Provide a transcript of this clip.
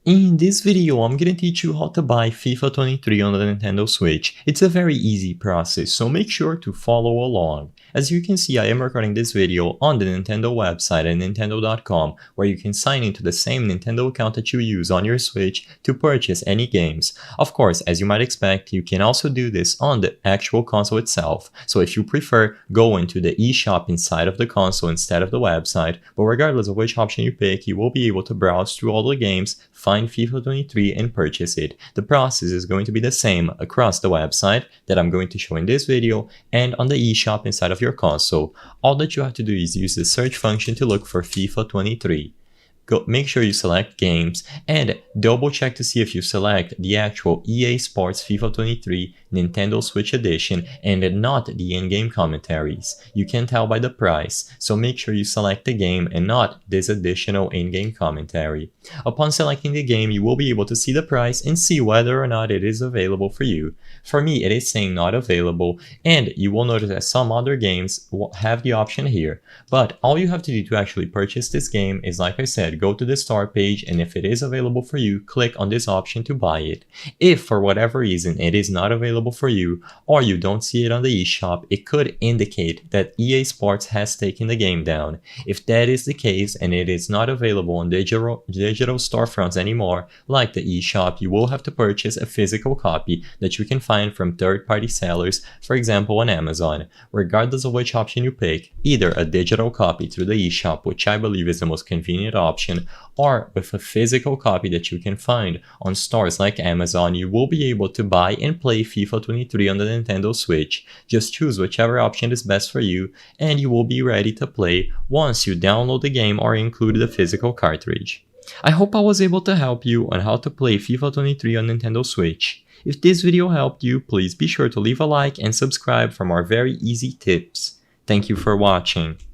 In this video, I'm gonna teach you how to buy FIFA 23 on the Nintendo Switch. It's a very easy process, so make sure to follow along. As you can see, I am recording this video on the Nintendo website at nintendo.com, where you can sign into the same Nintendo account that you use on your Switch to purchase any games. Of course, as you might expect, you can also do this on the actual console itself. So if you prefer, go into the eShop inside of the console instead of the website, but regardless of which option you pick, you will be able to browse through all the games, find FIFA 23 and purchase it. The process is going to be the same across the website that I'm going to show in this video and on the eShop inside of your console. All that you have to do is use the search function to look for FIFA 23. Make sure you select games and double check to see if you select the actual EA Sports FIFA 23 Nintendo Switch Edition and not the in-game commentaries. You can tell by the price, so make sure you select the game and not this additional in-game commentary. Upon selecting the game, you will be able to see the price and see whether or not it is available for you. For me, it is saying not available, and you will notice that some other games have the option here. But all you have to do to actually purchase this game is, like I said, go to the start page, and if it is available for you, click on this option to buy it. If for whatever reason it is not available for you, or you don't see it on the eShop, it could indicate that EA Sports has taken the game down. If that is the case and it is not available on digital storefronts anymore, like the eShop, you will have to purchase a physical copy that you can find from third-party sellers, for example on Amazon. Regardless of which option you pick, either a digital copy through the eShop, which I believe is the most convenient option, or with a physical copy that you can find on stores like Amazon, you will be able to buy and play FIFA 23 on the Nintendo Switch. Just choose whichever option is best for you, and you will be ready to play once you download the game or include the physical cartridge. I hope I was able to help you on how to play FIFA 23 on Nintendo Switch. If this video helped you, please be sure to leave a like and subscribe for more very easy tips. Thank you for watching.